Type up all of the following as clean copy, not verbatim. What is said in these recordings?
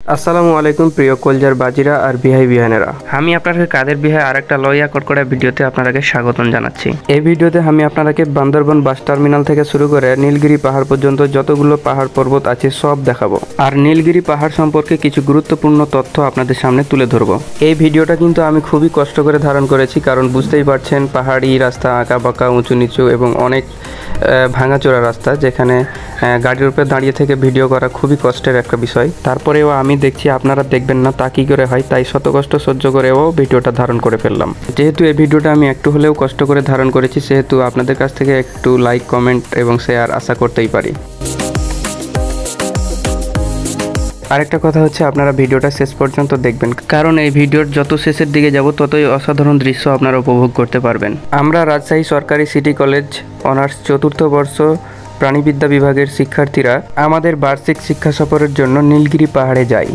আসসালামু আলাইকুম প্রিয় কলজার বাজিরা আর বিহাই বিহানেরা, আমি আপনাদের কাদের বিহায় আরেকটা লইয়া কটকড়া ভিডিওতে আপনাদেরকে স্বাগতম জানাচ্ছি। এই ভিডিওতে আমি আপনাদেরকে বান্দরবন বাস টার্মিনাল থেকে শুরু করে নীলগিরি পাহাড় পর্যন্ত যতগুলো পাহাড় পর্বত আছে সব দেখাবো, আর নীলগিরি পাহাড় সম্পর্কে কিছু গুরুত্বপূর্ণ তথ্য আপনাদের সামনে তুলে ধরবো। এই ভিডিওটা কিন্তু আমি খুবই কষ্ট করে ধারণ করেছি, কারণ বুঝতেই পারছেন পাহাড়ি রাস্তা, আঁকা বাঁকা, উঁচু নিচু এবং অনেক ভাঙাচোরা রাস্তা, যেখানে গাড়ির উপরে দাঁড়িয়ে থেকে ভিডিও করা খুবই কষ্টের একটা বিষয়। তারপরেও আমি দেখছি আপনারা দেখবেন না, তা কী করে হয়, তাই শত কষ্ট সহ্য করেও ভিডিওটা ধারণ করে ফেললাম। যেহেতু এই ভিডিওটা আমি একটু হলেও কষ্ট করে ধারণ করেছি, সেহেতু আপনাদের কাছ থেকে একটু লাইক, কমেন্ট এবং শেয়ার আশা করতেই পারি। আরেকটা কথা হচ্ছে, আপনারা ভিডিওটা শেষ পর্যন্ত দেখবেন, কারণ এই ভিডিওর যত শেষের দিকে যাব ততই অসাধারণ দৃশ্য আপনারা উপভোগ করতে পারবেন। আমরা রাজশাহী সরকারি সিটি কলেজ অনার্স চতুর্থ বর্ষ প্রাণীবিদ্যা বিভাগের শিক্ষার্থীরা আমাদের বার্ষিক শিক্ষা সফরের জন্য নীলগিরি পাহাড়ে যাই।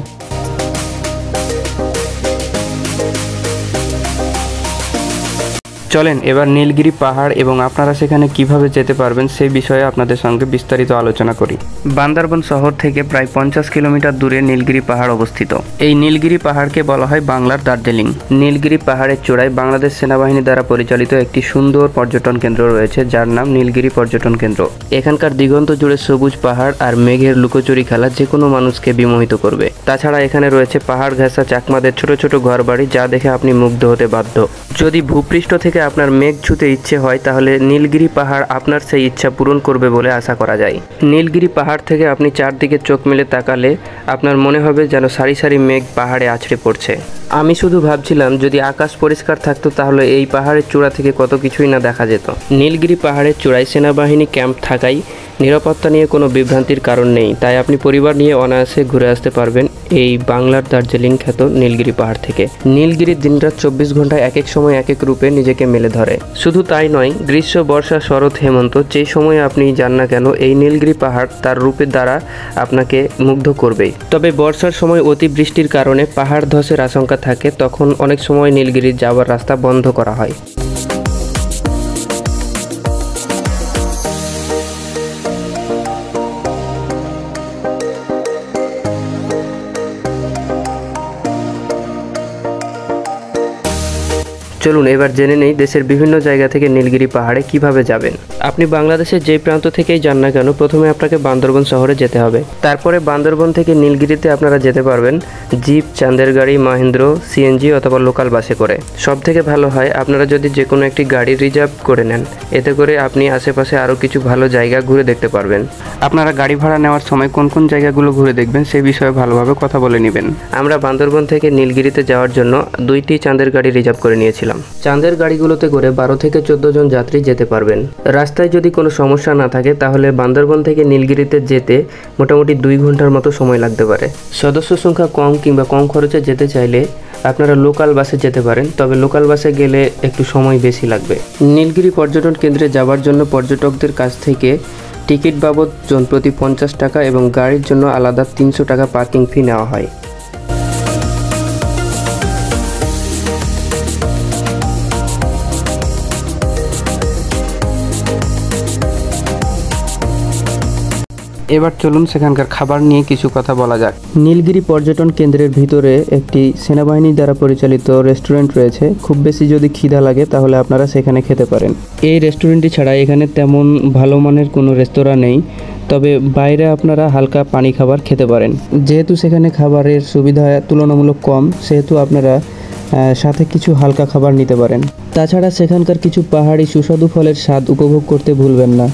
চলেন এবার নীলগিরি পাহাড় এবং আপনারা সেখানে কিভাবে যেতে পারবেন সেই বিষয়ে আপনাদের সঙ্গে বিস্তারিত আলোচনা করি। বান্দরবন শহর থেকে প্রায় 50 কিলোমিটার দূরে নীলগিরি পাহাড় অবস্থিত। এই নীলগিরি পাহাড়কে বলা হয় বাংলার দার্জিলিং। নীলগিরি পাহাড়ের চূড়ায় বাংলাদেশ সেনাবাহিনী দ্বারা পরিচালিত একটি সুন্দর পর্যটন কেন্দ্র রয়েছে, যার নাম নীলগিরি পর্যটন কেন্দ্র। এখানকার দিগন্ত জুড়ে সবুজ পাহাড় আর মেঘের লুকোচুরি খেলা যে কোনো মানুষকে বিমোহিত করবে। তাছাড়া এখানে রয়েছে পাহাড় ঘেঁষা চাকমাদের ছোট ছোট ঘরবাড়ি, যা দেখে আপনি মুগ্ধ হতে বাধ্য। যদি ভূপৃষ্ঠ থেকে আপনার মেঘ ছুঁতে ইচ্ছে হয়, তাহলে নীলগিরি পাহাড় আপনার সেই ইচ্ছা পূরণ করবে বলে আশা করা যায়। নীলগিরি পাহাড় থেকে আপনি চারদিকে চোখ মেলে তাকালে আপনার মনে হবে যেন সারি সারি মেঘ পাহাড়ে আছড়ে পড়ছে। আমি শুধু ভাবছিলাম, যদি আকাশ পরিষ্কার থাকতো তাহলে এই পাহাড়ের চূড়া থেকে কত কিছুই না দেখা যেত। নীলগিরি পাহাড়ের চূড়ায় সেনাবাহিনী ক্যাম্প থাকায় নিরাপত্তা নিয়ে কোনো বিভ্রান্তির কারণ নেই, তাই আপনি পরিবার নিয়ে অনায়াসে ঘুরে আসতে পারবেন এই বাংলার দার্জিলিং খ্যাত নীলগিরি পাহাড় থেকে। নীলগিরির দিনরাত 24 ঘন্টায় এক এক সময় এক এক রূপে নিজেকে মেলে ধরে। শুধু তাই নয়, গ্রীষ্ম, বর্ষা, শরৎ, হেমন্ত, যেই সময় আপনি যান না কেন, এই নীলগিরি পাহাড় তার রূপের দ্বারা আপনাকে মুগ্ধ করবেই। তবে বর্ষার সময় অতিবৃষ্টির কারণে পাহাড় ধসের আশঙ্কা থাকে, তখন অনেক সময় নীলগিরির যাওয়ার রাস্তা বন্ধ করা হয়। চলুন এবার জেনে নেই দেশের বিভিন্ন জায়গা থেকে নীলগিরি পাহাড়ে কিভাবে যাবেন। আপনি বাংলাদেশের যেই প্রান্ত থেকেই যান না কেন, প্রথমে আপনাকে বান্দরবন শহরে যেতে হবে। তারপরে বান্দরবন থেকে নীলগিরিতে আপনারা যেতে পারবেন জিপ, চাঁদের গাড়ি, মাহেন্দ্র, সিএনজি অথবা লোকাল বাসে করে। সব থেকে ভালো হয় আপনারা যদি যে কোনো একটি গাড়ি রিজার্ভ করে নেন, এতে করে আপনি আশেপাশে আরও কিছু ভালো জায়গা ঘুরে দেখতে পারবেন। আপনারা গাড়ি ভাড়া নেওয়ার সময় কোন কোন জায়গাগুলো ঘুরে দেখবেন সেই বিষয়ে ভালোভাবে কথা বলে নেবেন। আমরা বান্দরবন থেকে নীলগিরিতে যাওয়ার জন্য 2টি চাঁদের গাড়ি রিজার্ভ করে নিয়েছিলাম। চাঁদের গাড়িগুলোতে করে 12 থেকে 14 জন যাত্রী যেতে পারবেন। রাস্তায় যদি কোনো সমস্যা না থাকে, তাহলে বান্দরবন থেকে নীলগিরিতে যেতে মোটামুটি 2 ঘন্টার মতো সময় লাগতে পারে। সদস্য সংখ্যা কম কিংবা কম খরচে যেতে চাইলে আপনারা লোকাল বাসে যেতে পারেন, তবে লোকাল বাসে গেলে একটু সময় বেশি লাগবে। নীলগিরি পর্যটন কেন্দ্রে যাওয়ার জন্য পর্যটকদের কাছ থেকে টিকিট বাবদ জন প্রতি 50 টাকা এবং গাড়ির জন্য আলাদা 300 টাকা পার্কিং ফি নেওয়া হয়। এবার চলুন সেখানকার খাবার নিয়ে কিছু কথা বলা যাক। নীলগিরি পর্যটন কেন্দ্রের ভিতরে একটি সেনাবাহিনী দ্বারা পরিচালিত রেস্টুরেন্ট রয়েছে। খুব বেশি যদি খিদা লাগে তাহলে আপনারা সেখানে খেতে পারেন। এই রেস্টুরেন্টটি ছাড়া এখানে তেমন ভালো মানের কোনো রেস্তোরাঁ নেই, তবে বাইরে আপনারা হালকা পানি খাবার খেতে পারেন। যেহেতু সেখানে খাবারের সুবিধা তুলনামূলক কম, সেহেতু আপনারা সাথে কিছু হালকা খাবার নিতে পারেন। তাছাড়া সেখানকার কিছু পাহাড়ি সুস্বাদু ফলের স্বাদ উপভোগ করতে ভুলবেন না।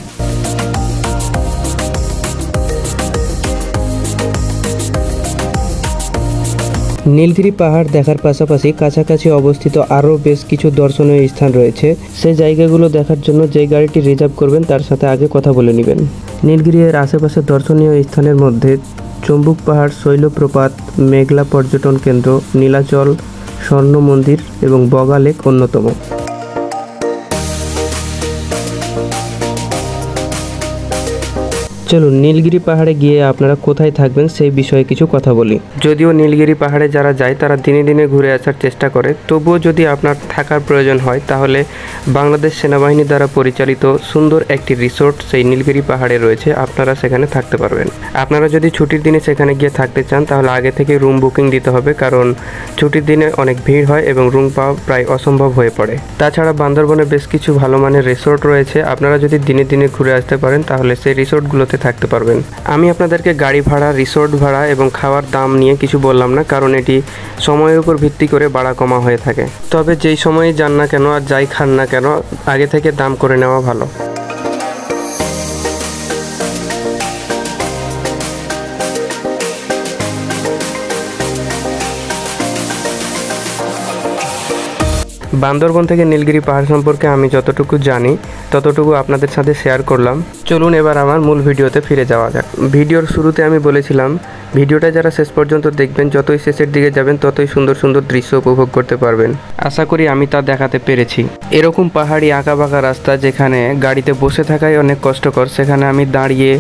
নীলগিরি পাহাড় দেখার পাশাপাশি কাছাকাছি অবস্থিত আরও বেশ কিছু দর্শনীয় স্থান রয়েছে। সেই জায়গাগুলো দেখার জন্য যে গাড়িটি রিজার্ভ করবেন তার সাথে আগে কথা বলে নেবেন। নীলগিরির আশেপাশে দর্শনীয় স্থানের মধ্যে চম্বুক পাহাড়, শৈলপ্রপাত, মেঘলা পর্যটন কেন্দ্র, নীলাচল, স্বর্ণ মন্দির এবং বগা লেক অন্যতম। চলুন নীলগিরি পাহাড়ে গিয়ে আপনারা কোথায় থাকবেন সেই বিষয়ে কিছু কথা বলি। যদিও নীলগিরি পাহাড়ে যারা যায় তারা দিনে দিনে ঘুরে আসার চেষ্টা করে, তবুও যদি আপনার থাকার প্রয়োজন হয় তাহলে বাংলাদেশ সেনাবাহিনী দ্বারা পরিচালিত সুন্দর একটি রিসোর্ট সেই নীলগিরি পাহাড়ে রয়েছে, আপনারা সেখানে থাকতে পারবেন। আপনারা যদি ছুটির দিনে সেখানে গিয়ে থাকতে চান তাহলে আগে থেকে রুম বুকিং দিতে হবে, কারণ ছুটির দিনে অনেক ভিড় হয় এবং রুম পাওয়া প্রায় অসম্ভব হয়ে পড়ে। তাছাড়া বান্দরবনে বেশ কিছু ভালো মানের রিসোর্ট রয়েছে, আপনারা যদি দিনে দিনে ঘুরে আসতে পারেন তাহলে সেই রিসোর্টগুলোতে থাকতে পারবেন। আমি আপনাদেরকে গাড়ি ভাড়া, রিসোর্ট ভাড়া এবং খাওয়ার দাম নিয়ে কিছু বললাম না, কারণ এটি সময়ের উপর ভিত্তি করে বাড়া কমা হয়ে থাকে। তবে যেই সময়ে যান না কেন আর যাই খান না কেন আগে থেকে দাম করে নেওয়া ভালো। বান্দরবন থেকে নীলগিরি পাহাড় সম্পর্কে আমি যতটুকু জানি ততটুকু আপনাদের সাথে শেয়ার করলাম। চলুন এবার আমার মূল ভিডিওতে ফিরে যাওয়া যাক। ভিডিওর শুরুতে আমি বলেছিলাম ভিডিওটা যারা শেষ পর্যন্ত দেখবেন, যতই শেষের দিকে যাবেন ততই সুন্দর সুন্দর দৃশ্য উপভোগ করতে পারবেন। আশা করি আমি তা দেখাতে পেরেছি। এরকম পাহাড়ি আঁকাবাঁকা রাস্তা যেখানে গাড়িতে বসে থাকাই অনেক কষ্টকর, সেখানে আমি দাঁড়িয়ে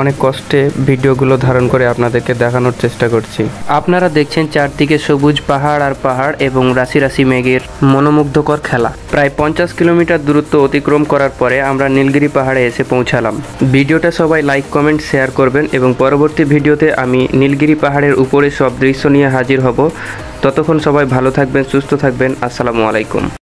অনেক কষ্টে ভিডিওগুলো ধারণ করে আপনাদেরকে দেখানোর চেষ্টা করছি। আপনারা দেখছেন চারদিকে সবুজ পাহাড় আর পাহাড় এবং রাশি রাশি মেঘের মনোমুগ্ধকর খেলা। প্রায় 50 কিলোমিটার দূরত্ব অতিক্রম করার পরে আমরা নীলগিরি পাহাড়ে এসে পৌঁছালাম। ভিডিওটা সবাই লাইক, কমেন্ট, শেয়ার করবেন এবং পরবর্তী ভিডিওতে আমি নীলগিরি পাহাড়ের উপরে সব দৃশ্য নিয়ে হাজির হব। ততক্ষণ সবাই ভালো থাকবেন, সুস্থ থাকবেন। আসসালামু আলাইকুম।